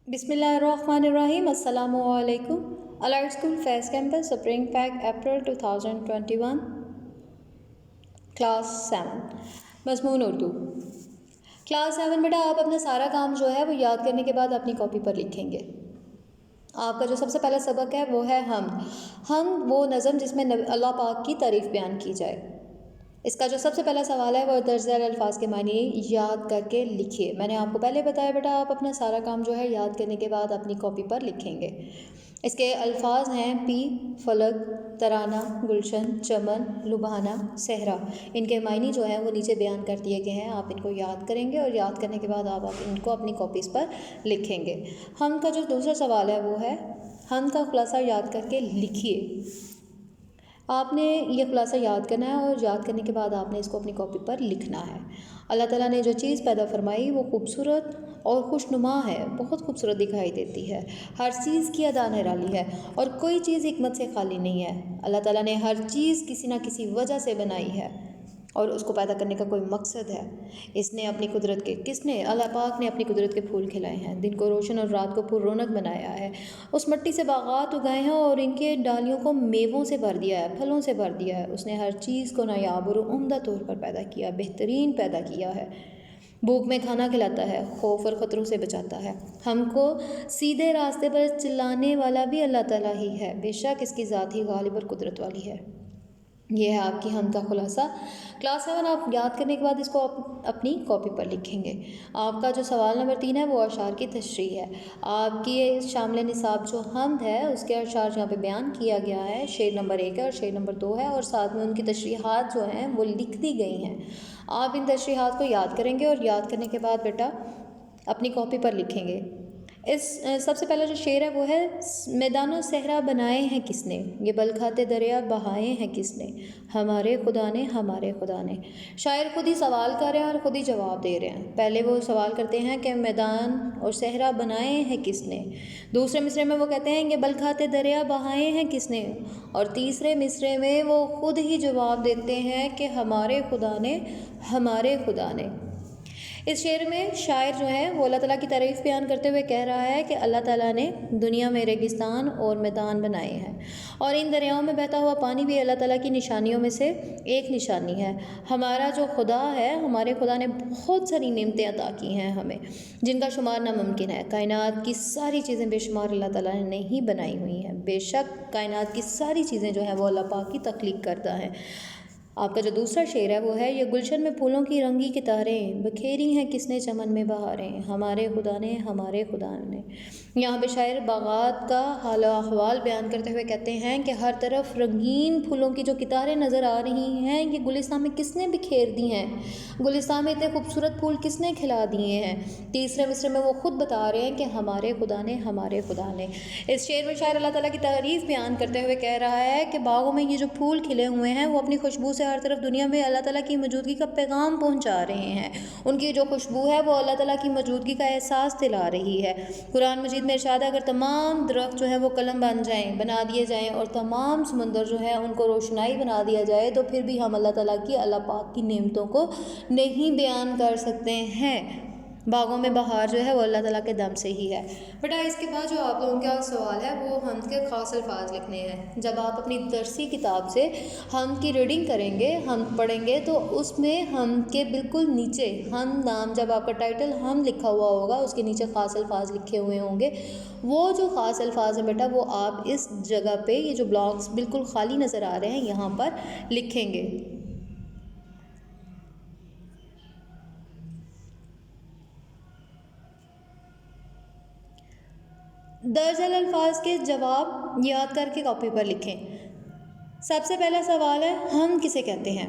بسم اللہ الرحمن الرحیم. السلام علیکم. Allied school Faiz campus spring pack April 2021 class 7 مضمون اردو. کلاس 7 بیٹا آپ اپنا سارا کام جو ہے وہ یاد کرنے کے بعد اپنی کاپی پر لکھیں گے. آپ کا جو سب سے پہلا سبق ہے وہ ہے حمد وہ نظم جس میں اللہ پاک کی تعریف بیان کی جائے. اس کا جو سب سے پہلا سوال ہے وہ درج ذیل الفاظ کے معنی یاد کر کے لکھیے. میں نے آپ کو پہلے بتایا بیٹا آپ اپنا سارا کام جو ہے یاد کرنے کے بعد اپنی کاپی پر لکھیں گے. اس کے الفاظ ہیں پی، فلک، ترانہ، گلشن، چمن، لبھانا، صحرا. ان کے معنی جو ہیں وہ نیچے بیان کر دیے گئے ہیں. آپ ان کو یاد کریں گے اور یاد کرنے کے بعد آپ ان کو اپنی کاپیز پر لکھیں گے. حمد کا جو دوسرا سوال ہے وہ ہے حمد کا خلاصہ یاد کر کے لکھیے. آپ نے یہ خلاصہ یاد کرنا ہے اور یاد کرنے کے بعد آپ نے اس کو اپنی کاپی پر لکھنا ہے. اللہ تعالیٰ نے جو چیز پیدا فرمائی وہ خوبصورت اور خوشنما ہے، بہت خوبصورت دکھائی دیتی ہے. ہر چیز کی ادا نرالی ہے اور کوئی چیز حکمت سے خالی نہیں ہے. اللہ تعالیٰ نے ہر چیز کسی نہ کسی وجہ سے بنائی ہے اور اس کو پیدا کرنے کا کوئی مقصد ہے. اس نے اپنی قدرت کے اللہ پاک نے اپنی قدرت کے پھول کھلائے ہیں، دن کو روشن اور رات کو پر رونق بنایا ہے. اس مٹی سے باغات اگائے ہیں اور ان کے ڈالیوں کو میووں سے بھر دیا ہے، پھلوں سے بھر دیا ہے. اس نے ہر چیز کو نایاب اور عمدہ طور پر پیدا کیا، بہترین پیدا کیا ہے. بھوک میں کھانا کھلاتا ہے، خوف اور خطروں سے بچاتا ہے. ہم کو سیدھے راستے پر چلانے والا بھی اللہ تعالیٰ ہی ہے. بے شک اس کی ذات ہی غالب اور قدرت والی ہے. یہ ہے آپ کی حمد کا خلاصہ. کلاس 7 آپ یاد کرنے کے بعد اس کو اپنی کاپی پر لکھیں گے. آپ کا جو سوال نمبر 3 ہے وہ اشعار کی تشریح ہے. آپ کی شامل نصاب جو حمد ہے اس کے اشعار یہاں پہ بیان کیا گیا ہے. شعر نمبر 1 ہے اور شعر نمبر 2 ہے اور ساتھ میں ان کی تشریحات جو ہیں وہ لکھ دی گئی ہیں. آپ ان تشریحات کو یاد کریں گے اور یاد کرنے کے بعد بیٹا اپنی کاپی پر لکھیں گے. سب سے پہلا جو شعر ہے وہ ہے میدان و صحرا بنائے ہیں کس نے، یہ بلکھاتے دریا بہائے ہیں کس نے، ہمارے خدا نے ہمارے خدا نے. شاعر خود ہی سوال کر رہے ہیں اور خود ہی جواب دے رہے ہیں. پہلے وہ سوال کرتے ہیں کہ میدان اور صحرا بنائے ہیں کس نے. دوسرے مصرے میں وہ کہتے ہیں کہ بلکھاتے دریا بہائے ہیں کس نے. اور تیسرے مصرے میں وہ خود ہی جواب دیتے ہیں کہ ہمارے خدا نے ہمارے خدا نے. اس شعر میں شاعر جو ہے وہ اللہ تعالیٰ کی تعریف بیان کرتے ہوئے کہہ رہا ہے کہ اللہ تعالیٰ نے دنیا میں ریگستان اور میدان بنائے ہیں اور ان دریاؤں میں بہتا ہوا پانی بھی اللہ تعالیٰ کی نشانیوں میں سے ایک نشانی ہے. ہمارا جو خدا ہے، ہمارے خدا نے بہت ساری نعمتیں عطا کی ہیں ہمیں جن کا شمار ناممکن ہے. کائنات کی ساری چیزیں بے شمار اللہ تعالیٰ نے نہیں بنائی ہوئی ہیں. بے شک کائنات کی ساری چیزیں جو ہیں وہ اللہ پاک کی تخلیق کردہ ہیں. آپ کا جو دوسرا شعر ہے وہ ہے یہ گلشن میں پھولوں کی رنگی کتاریں بکھیری ہیں کس نے چمن میں بہاریں، ہمارے خدا نے ہمارے خدا نے. یہاں پہ شاعر باغات کا حال و احوال بیان کرتے ہوئے کہتے ہیں کہ ہر طرف رنگین پھولوں کی جو کتاریں نظر آ رہی ہیں یہ گلستان میں کس نے بکھیر دی ہیں، گلستان میں اتنے خوبصورت پھول کس نے کھلا دیے ہیں. تیسرے مصرے میں وہ خود بتا رہے ہیں کہ ہمارے خدا نے ہمارے خدا نے. اس شعر میں شاعر اللہ تعالیٰ کی تعریف بیان کرتے ہوئے کہہ رہا ہے کہ باغوں میں یہ جو پھول کھلے ہوئے ہیں وہ اپنی خوشبو سے ہر طرف دنیا میں اللہ تعالیٰ کی موجودگی کا پیغام پہنچا رہے ہیں. ان کی جو خوشبو ہے وہ اللہ تعالیٰ کی موجودگی کا احساس دلا رہی ہے. قرآن مجید میں ارشاد ہے اگر تمام درخت جو ہیں وہ قلم بنا دیے جائیں اور تمام سمندر جو ہے ان کو روشنائی بنا دیا جائے تو پھر بھی ہم اللہ تعالیٰ کی، اللہ پاک کی نعمتوں کو نہیں بیان کر سکتے ہیں. باغوں میں بہار جو ہے وہ اللہ تعالیٰ کے دم سے ہی ہے. بیٹا اس کے بعد جو آپ لوگوں کا سوال ہے وہ حمد کے خاص الفاظ لکھنے ہیں. جب آپ اپنی درسی کتاب سے حمد کی ریڈنگ کریں گے، حمد پڑھیں گے تو اس میں حمد کے بالکل نیچے حمد نام، جب آپ کا ٹائٹل حمد لکھا ہوا ہوگا اس کے نیچے خاص الفاظ لکھے ہوئے ہوں گے. وہ جو خاص الفاظ ہیں بیٹا وہ آپ اس جگہ پہ یہ جو بلاکس بالکل خالی نظر آ رہے ہیں یہاں پر لکھیں گے. درج ذیل الفاظ کے جواب یاد کر کے کاپی پر لکھیں. سب سے پہلا سوال ہے حمد کسے کہتے ہیں.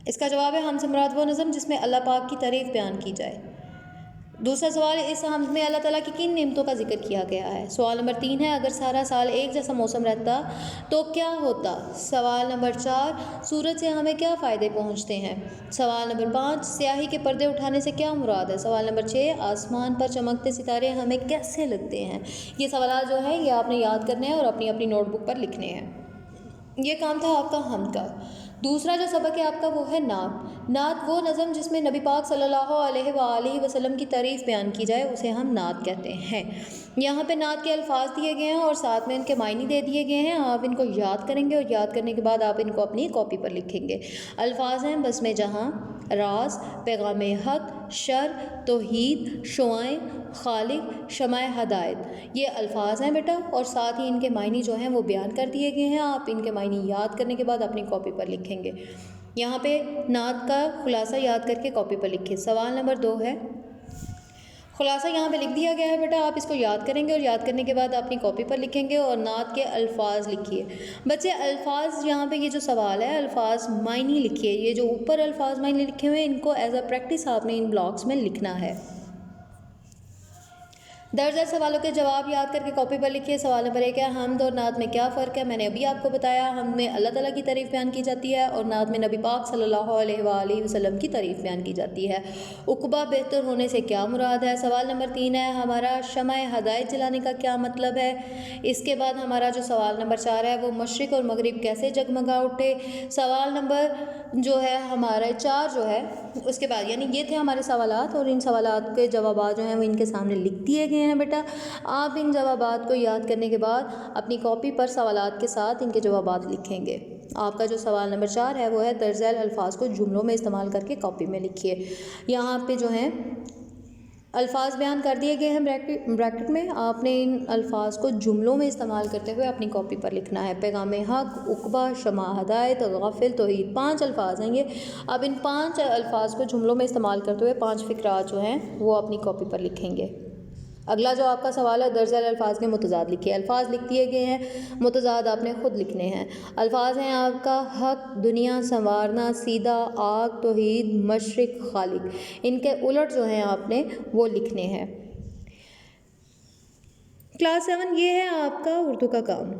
اس کا جواب ہے حمد سے مراد وہ نظم جس میں اللہ پاک کی تعریف بیان کی جائے. دوسرا سوال اس حمد میں اللہ تعالیٰ کی کن نعمتوں کا ذکر کیا گیا ہے. سوال نمبر 3 ہے اگر سارا سال ایک جیسا موسم رہتا تو کیا ہوتا. سوال نمبر 4 سورج سے ہمیں کیا فائدے پہنچتے ہیں. سوال نمبر 5 سیاہی کے پردے اٹھانے سے کیا مراد ہے. سوال نمبر 6 آسمان پر چمکتے ستارے ہمیں کیسے لگتے ہیں. یہ سوالات جو ہیں یہ آپ نے یاد کرنے ہیں اور اپنی اپنی نوٹ بک پر لکھنے ہیں. یہ کام تھا آپ کا حمد کا. دوسرا جو سبق ہے آپ کا وہ ہے نعت. نعت وہ نظم جس میں نبی پاک صلی اللہ علیہ وآلہ وسلم کی تعریف بیان کی جائے اسے ہم نعت کہتے ہیں. یہاں پہ نعت کے الفاظ دیے گئے ہیں اور ساتھ میں ان کے معنی دے دیے گئے ہیں. آپ ان کو یاد کریں گے اور یاد کرنے کے بعد آپ ان کو اپنی کاپی پر لکھیں گے. الفاظ ہیں بسم جہاں، راز، پیغام حق، شر، توحید، شعائیں، خالق، شمع ہدایت. یہ الفاظ ہیں بیٹا اور ساتھ ہی ان کے معنی جو ہیں وہ بیان کر دیے گئے ہیں. آپ ان کے معنی یاد کرنے کے بعد اپنی کاپی پر لکھیں گے. یہاں پہ نعت کا خلاصہ یاد کر کے کاپی پر لکھیں. سوال نمبر 2 ہے، خلاصہ یہاں پہ لکھ دیا گیا ہے بیٹا، آپ اس کو یاد کریں گے اور یاد کرنے کے بعد اپنی کاپی پر لکھیں گے اور نعت کے الفاظ لکھیے. بچے الفاظ یہاں پہ یہ جو سوال ہے الفاظ معنی لکھیے. یہ جو اوپر الفاظ معنی لکھے ہوئے ہیں ان کو ایز اے پریکٹس آپ نے ان بلاکس میں لکھنا ہے. درج سوالوں کے جواب یاد کر کے کاپی پر لکھیے. سوال نمبر 1 ہے، حمد اور نعت میں کیا فرق ہے؟ میں نے ابھی آپ کو بتایا، حمد میں اللہ تعالیٰ کی تعریف بیان کی جاتی ہے اور نعت میں نبی پاک صلی اللہ علیہ وآلہ وسلم کی تعریف بیان کی جاتی ہے. عقبہ بہتر ہونے سے کیا مراد ہے؟ سوال نمبر 3 ہے، ہمارا شمع ہدایت جلانے کا کیا مطلب ہے؟ اس کے بعد ہمارا جو سوال نمبر 4 ہے وہ مشرق اور مغرب کیسے جگمگا اٹھے؟ سوال نمبر جو ہے ہمارے 4 جو ہے اس کے بعد، یعنی یہ تھے ہمارے سوالات اور ان سوالات کے جوابات جو ہیں وہ ان کے سامنے لکھ دیے گئے ہیں بیٹا. آپ ان جوابات کو یاد کرنے کے بعد اپنی کاپی پر سوالات کے ساتھ ان کے جوابات لکھیں گے. آپ کا جو سوال نمبر 4 ہے وہ ہے درج ذیل الفاظ کو جملوں میں استعمال کر کے کاپی میں لکھیے. یہاں پہ جو ہیں الفاظ بیان کر دیے گئے ہیں بریکٹ میں. آپ نے ان الفاظ کو جملوں میں استعمال کرتے ہوئے اپنی کاپی پر لکھنا ہے. پیغام حق، عقبہ، شمع ہدایت، غافل، توحید، 5 الفاظ ہیں یہ. اب ان 5 الفاظ کو جملوں میں استعمال کرتے ہوئے 5 فقرات جو ہیں وہ اپنی کاپی پر لکھیں گے. اگلا جو آپ کا سوال ہے، درج ذیل الفاظ کے متضاد لکھیے. الفاظ لکھ دیے گئے ہیں، متضاد آپ نے خود لکھنے ہیں. الفاظ ہیں آپ کا حق، دنیا، سنوارنا، سیدھا، آگ، توحید، مشرق، خالق. ان کے الٹ جو ہیں آپ نے وہ لکھنے ہیں. کلاس 7 یہ ہے آپ کا اردو کا کام،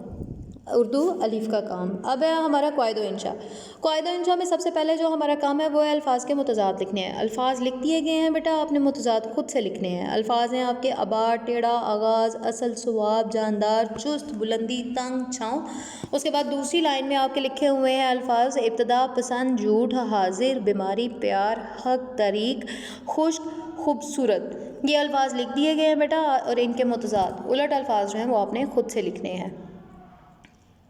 اردو الف کا کام. اب ہے ہمارا قواعد و انشاء. قواعد و انشاء میں سب سے پہلے جو ہمارا کام ہے وہ ہے الفاظ کے متضاد لکھنے ہیں. الفاظ لکھ دیے گئے ہیں بیٹا، آپ نے متضاد خود سے لکھنے ہیں. الفاظ ہیں آپ کے اباڑ، ٹیڑھا، آغاز، اصل، صواب، جاندار، چست، بلندی، تنگ، چھاؤں. اس کے بعد دوسری لائن میں آپ کے لکھے ہوئے ہیں الفاظ ابتدا، پسند، جھوٹ، حاضر، بیماری، پیار، حق، طریق، خشک، خوبصورت. یہ الفاظ لکھ دیے گئے ہیں بیٹا اور ان کے متضاد الٹ الفاظ جو ہیں وہ آپ نے خود سے لکھنے ہیں.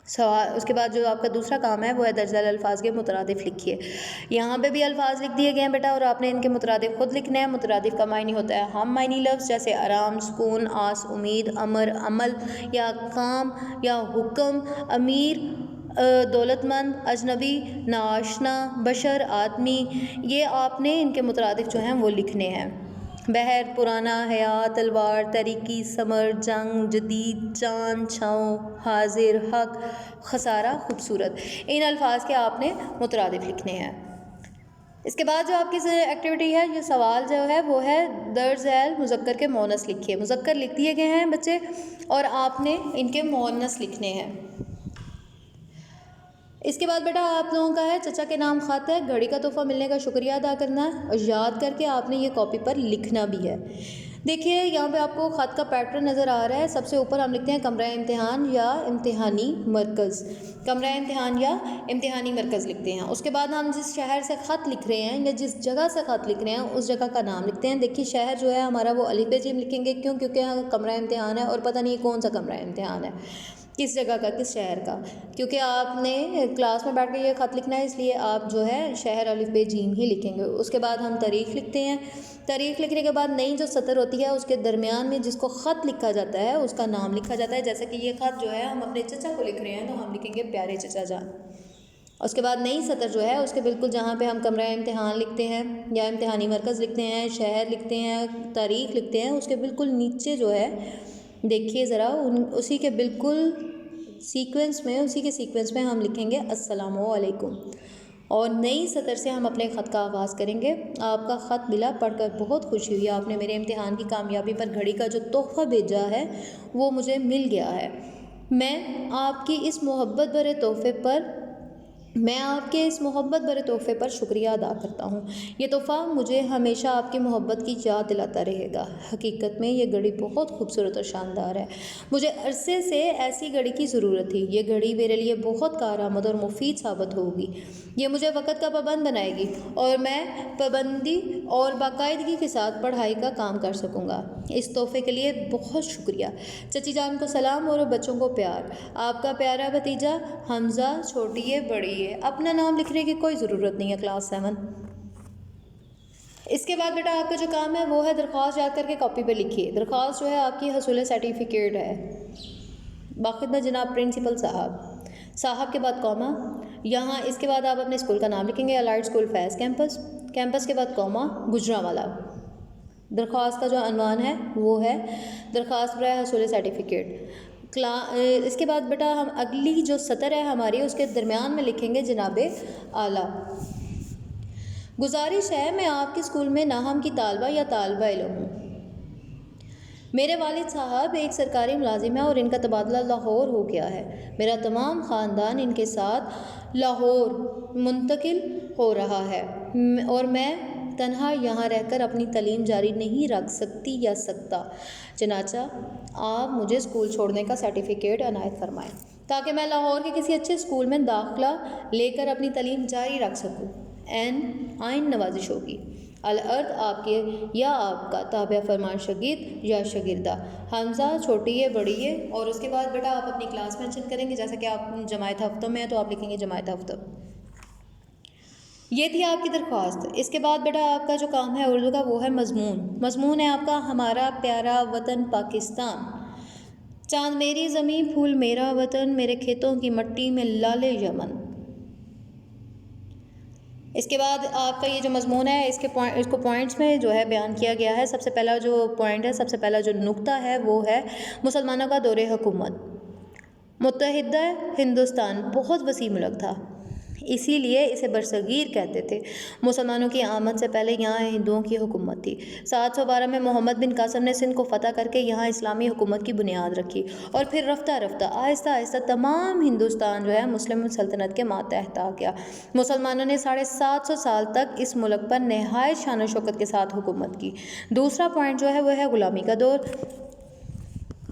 اس کے بعد جو آپ کا دوسرا کام ہے وہ ہے درج ذیل الفاظ کے مترادف لکھیے. یہاں پہ بھی الفاظ لکھ دیے گئے ہیں بیٹا اور آپ نے ان کے مترادف خود لکھنے ہیں. مترادف کا معنی ہوتا ہے ہم معنی لفظ، جیسے آرام، سکون، آس، امید، امر، عمل یا کام یا حکم، امیر، دولت مند، اجنبی، ناآشنا، بشر، آدمی. یہ آپ نے ان کے مترادف جو ہیں وہ لکھنے ہیں. بحر، پرانا، حیات، تلوار، تاریکی، سمر، جنگ، جدید، چاند، چھاؤں، حاضر، حق، خسارہ، خوبصورت. ان الفاظ کے آپ نے مترادف لکھنے ہیں. اس کے بعد جو آپ کی ایکٹیویٹی ہے، یہ سوال جو ہے وہ ہے درج ذیل مذکر کے مؤنث لکھیے. مذکر لکھ دیے گئے ہیں بچے اور آپ نے ان کے مؤنث لکھنے ہیں. اس کے بعد بیٹا آپ لوگوں کا ہے چچا کے نام خط ہے، گھڑی کا تحفہ ملنے کا شکریہ ادا کرنا ہے اور یاد کر کے آپ نے یہ کاپی پر لکھنا بھی ہے. دیکھیے یہاں پہ آپ کو خط کا پیٹرن نظر آ رہا ہے. سب سے اوپر ہم لکھتے ہیں کمرہ امتحان یا امتحانی مرکز. کمرہ امتحان یا امتحانی مرکز لکھتے ہیں. اس کے بعد ہم جس شہر سے خط لکھ رہے ہیں یا جس جگہ سے خط لکھ رہے ہیں اس جگہ کا نام لکھتے ہیں. دیکھیے شہر جو ہے ہمارا وہ الف ب جیم لکھیں گے. کیوں؟ کیونکہ یہاں کمرہ امتحان ہے اور پتہ نہیں کون سا کمرہ امتحان ہے، کس جگہ کا، کس شہر کا. کیونکہ آپ نے کلاس میں بیٹھ کے یہ خط لکھنا ہے اس لیے آپ جو ہے شہر الف ب جیم ہی لکھیں گے. اس کے بعد ہم تاریخ لکھتے ہیں. تاریخ لکھنے کے بعد نئی جو سطر ہوتی ہے اس کے درمیان میں جس کو خط لکھا جاتا ہے اس کا نام لکھا جاتا ہے. جیسے کہ یہ خط جو ہے ہم اپنے چچا کو لکھ رہے ہیں تو ہم لکھیں گے پیارے چچا جان. اس کے بعد نئی سطر جو ہے اس کے بالکل جہاں پہ ہم کمرہ امتحان لکھتے ہیں یا امتحانی مرکز لکھتے ہیں، شہر لکھتے ہیں، تاریخ لکھتے ہیں، اس کے بالکل نیچے جو ہے دیکھیے ذرا اسی کے بالکل سیکوینس میں، اسی کے سیکوینس میں ہم لکھیں گے السلام علیکم. اور نئی سطر سے ہم اپنے خط کا آغاز کریں گے. آپ کا خط ملا، پڑھ کر بہت خوشی ہوئی. آپ نے میرے امتحان کی کامیابی پر گھڑی کا جو تحفہ بھیجا ہے وہ مجھے مل گیا ہے. میں آپ کی اس محبت بھرے تحفے پر میں آپ کے اس محبت بھرے تحفے پر شکریہ ادا کرتا ہوں۔ یہ تحفہ مجھے ہمیشہ آپ کی محبت کی یاد دلاتا رہے گا۔ حقیقت میں یہ گھڑی بہت خوبصورت اور شاندار ہے۔ مجھے عرصے سے ایسی گھڑی کی ضرورت تھی۔ یہ گھڑی میرے لیے بہت کارآمد اور مفید ثابت ہوگی۔ یہ مجھے وقت کا پابند بنائے گی اور میں پابندی اور باقاعدگی کے ساتھ پڑھائی کا کام کر سکوں گا۔ اس تحفے کے لیے بہت شکریہ۔ چچی جان کو سلام اور بچوں کو پیار۔ آپ کا پیارا بھتیجا حمزہ، چھوٹیے بڑیے۔ اپنا نام لکھنے کی کوئی ضرورت نہیں ہے، کلاس 7۔ اس کے بعد بیٹا آپ کا جو کام ہے وہ ہے درخواست یاد کر کے کاپی پہ لکھیے۔ درخواست جو ہے آپ کی حصول سرٹیفکیٹ ہے۔ باخدمت جناب پرنسپل صاحب کے بعد کوما، یہاں اس کے بعد آپ اپنے اسکول کا نام لکھیں گے، allied school Faiz campus, campus کے بعد کوما، گجرانوالہ۔ درخواست کا جو عنوان ہے وہ ہے درخواست برائے حصول سرٹیفکیٹ۔ اس کے بعد بیٹا ہم اگلی جو سطر ہے ہماری اس کے درمیان میں لکھیں گے جناب اعلیٰ۔ گزارش ہے، میں آپ کے اسکول میں ناہم کی طالبہ یا طالبہ علم ہوں۔ میرے والد صاحب ایک سرکاری ملازم ہیں اور ان کا تبادلہ لاہور ہو گیا ہے۔ میرا تمام خاندان ان کے ساتھ لاہور منتقل ہو رہا ہے اور میں تنہا یہاں رہ کر اپنی تعلیم جاری نہیں رکھ سکتی یا سکتا۔ چنانچہ آپ مجھے اسکول چھوڑنے کا سرٹیفکیٹ عنایت فرمائیں تاکہ میں لاہور کے کسی اچھے اسکول میں داخلہ لے کر اپنی تعلیم جاری رکھ سکوں۔ آئین نوازش ہوگی۔ الارض آپ کے یا آپ کا تابع فرمان شاگرد یا شاگردہ حمزہ، چھوٹیے بڑیے، اور اس کے بعد بیٹا آپ اپنی کلاس مینشن کریں گے، جیسا کہ آپ جماعت ہفتوں میں ہیں تو آپ لکھیں گے جماعت ہفتہ۔ یہ تھی آپ کی درخواست۔ اس کے بعد بیٹا آپ کا جو کام ہے اردو کا وہ ہے مضمون۔ مضمون ہے آپ کا ہمارا پیارا وطن پاکستان۔ چاند میری زمین، پھول میرا وطن، میرے کھیتوں کی مٹی میں لالے یمن۔ اس کے بعد آپ کا یہ جو مضمون ہے اس کو پوائنٹس میں جو ہے بیان کیا گیا ہے۔ سب سے پہلا جو پوائنٹ ہے، سب سے پہلا جو نقطہ ہے وہ ہے مسلمانوں کا دور حکومت۔ متحدہ ہندوستان بہت وسیع ملک تھا، اسی لیے اسے برصغیر کہتے تھے۔ مسلمانوں کی آمد سے پہلے یہاں ہندوؤں کی حکومت تھی۔ 712 میں محمد بن قاسم نے سندھ کو فتح کر کے یہاں اسلامی حکومت کی بنیاد رکھی اور پھر رفتہ رفتہ آہستہ آہستہ تمام ہندوستان جو ہے مسلم سلطنت کے ماتحت آ گیا۔ مسلمانوں نے 750 سال تک اس ملک پر نہایت شان و شوکت کے ساتھ حکومت کی۔ دوسرا پوائنٹ جو ہے وہ ہے غلامی کا دور،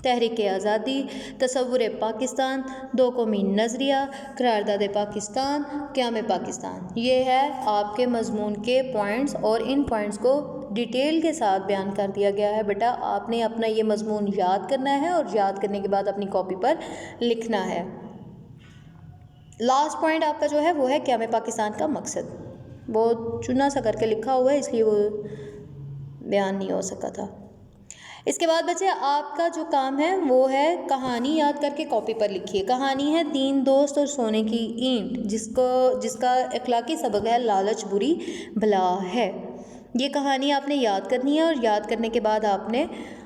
تحریک آزادی، تصور پاکستان، دو قومی نظریہ، قرارداد پاکستان، قیام پاکستان۔ یہ ہے آپ کے مضمون کے پوائنٹس اور ان پوائنٹس کو ڈیٹیل کے ساتھ بیان کر دیا گیا ہے۔ بیٹا آپ نے اپنا یہ مضمون یاد کرنا ہے اور یاد کرنے کے بعد اپنی کاپی پر لکھنا ہے۔ لاسٹ پوائنٹ آپ کا جو ہے وہ ہے قیام پاکستان کا مقصد۔ وہ چنا سا کر کے لکھا ہوا ہے اس لیے وہ بیان نہیں ہو سکا تھا۔ اس کے بعد بچے آپ کا جو کام ہے وہ ہے کہانی یاد کر کے کاپی پر لکھیے۔ کہانی ہے 3 دوست اور سونے کی اینٹ، جس کا اخلاقی سبق ہے لالچ بری بلا ہے۔ یہ کہانی آپ نے یاد کرنی ہے اور یاد کرنے کے بعد آپ نے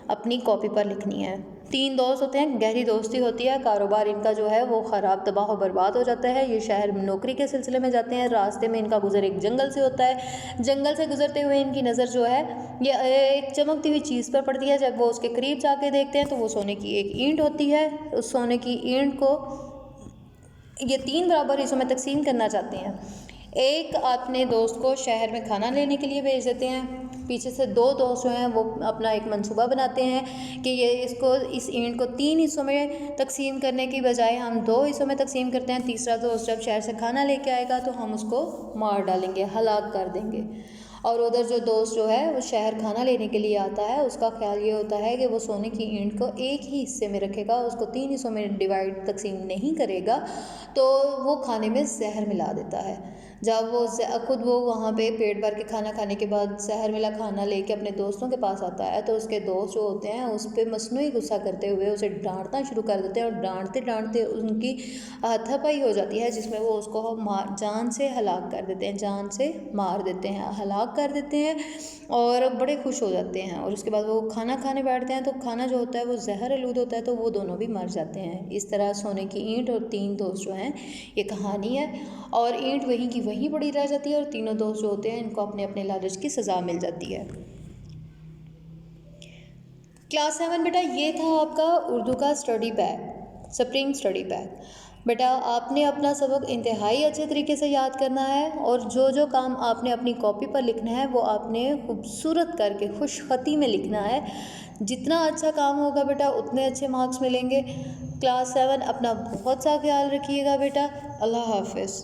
اپنی کاپی پر لکھنی ہے۔ 3 دوست ہوتے ہیں، گہری دوستی ہوتی ہے، کاروبار ان کا جو ہے وہ خراب تباہ و برباد ہو جاتا ہے۔ یہ شہر میں نوکری کے سلسلے میں جاتے ہیں، راستے میں ان کا گزر ایک جنگل سے ہوتا ہے۔ جنگل سے گزرتے ہوئے ان کی نظر جو ہے یہ ایک چمکتی ہوئی چیز پر پڑتی ہے۔ جب وہ اس کے قریب جا کے دیکھتے ہیں تو وہ سونے کی ایک اینٹ ہوتی ہے۔ اس سونے کی اینٹ کو یہ 3 برابر حصوں میں تقسیم کرنا چاہتے ہیں۔ ایک اپنے دوست کو شہر میں کھانا لینے کے لیے بھیج دیتے ہیں، پیچھے سے 2 دوست جو ہیں وہ اپنا ایک منصوبہ بناتے ہیں کہ یہ اس اینٹ کو 3 حصوں میں تقسیم کرنے کی بجائے ہم 2 حصوں میں تقسیم کرتے ہیں۔ تیسرا دوست جب شہر سے کھانا لے کے آئے گا تو ہم اس کو مار ڈالیں گے، ہلاک کر دیں گے۔ اور ادھر جو دوست جو ہے وہ شہر کھانا لینے کے لیے آتا ہے، اس کا خیال یہ ہوتا ہے کہ وہ سونے کی اینٹ کو ایک ہی حصے میں رکھے گا، اس کو 3 حصوں میں تقسیم نہیں کرے گا، تو وہ کھانے میں زہر ملا دیتا ہے۔ جب خود وہ وہاں پہ پیٹ بھر کے کھانا کھانے کے بعد زہر ملا کھانا لے کے اپنے دوستوں کے پاس آتا ہے تو اس کے دوست جو ہوتے ہیں اس پہ مصنوعی غصہ کرتے ہوئے اسے ڈانٹنا شروع کر دیتے ہیں، اور ڈانٹتے ڈانٹتے ان کی ہاتھا پائی ہو جاتی ہے، جس میں وہ اس کو جان سے ہلاک کر دیتے ہیں، جان سے مار دیتے ہیں، ہلاک کر دیتے ہیں، اور بڑے خوش ہو جاتے ہیں۔ اور اس کے بعد وہ کھانا کھانے بیٹھتے ہیں تو کھانا جو ہوتا ہے وہ زہر آلود ہوتا ہے، تو وہ دونوں بھی مر جاتے ہیں۔ اس طرح سونے کی اینٹ اور 3 دوست جو ہیں یہ کہانی ہے، اور اینٹ وہیں کی وہیں پڑی رہ جاتی ہے، اور تینوں دوست جو ہوتے ہیں ان کو اپنے اپنے لالچ کی سزا مل جاتی ہے۔ کلاس 7 بیٹا یہ تھا آپ کا اردو کا study pack, spring study pack. بیٹا آپ نے اپنا سبق انتہائی اچھے طریقے سے یاد کرنا ہے، اور جو کام آپ نے اپنی کاپی پر لکھنا ہے وہ آپ نے خوبصورت کر کے خوش خطی میں لکھنا ہے۔ جتنا اچھا کام ہوگا بیٹا اتنے اچھے مارکس ملیں گے۔ کلاس 7 اپنا بہت سا خیال رکھیے گا بیٹا۔ اللہ حافظ۔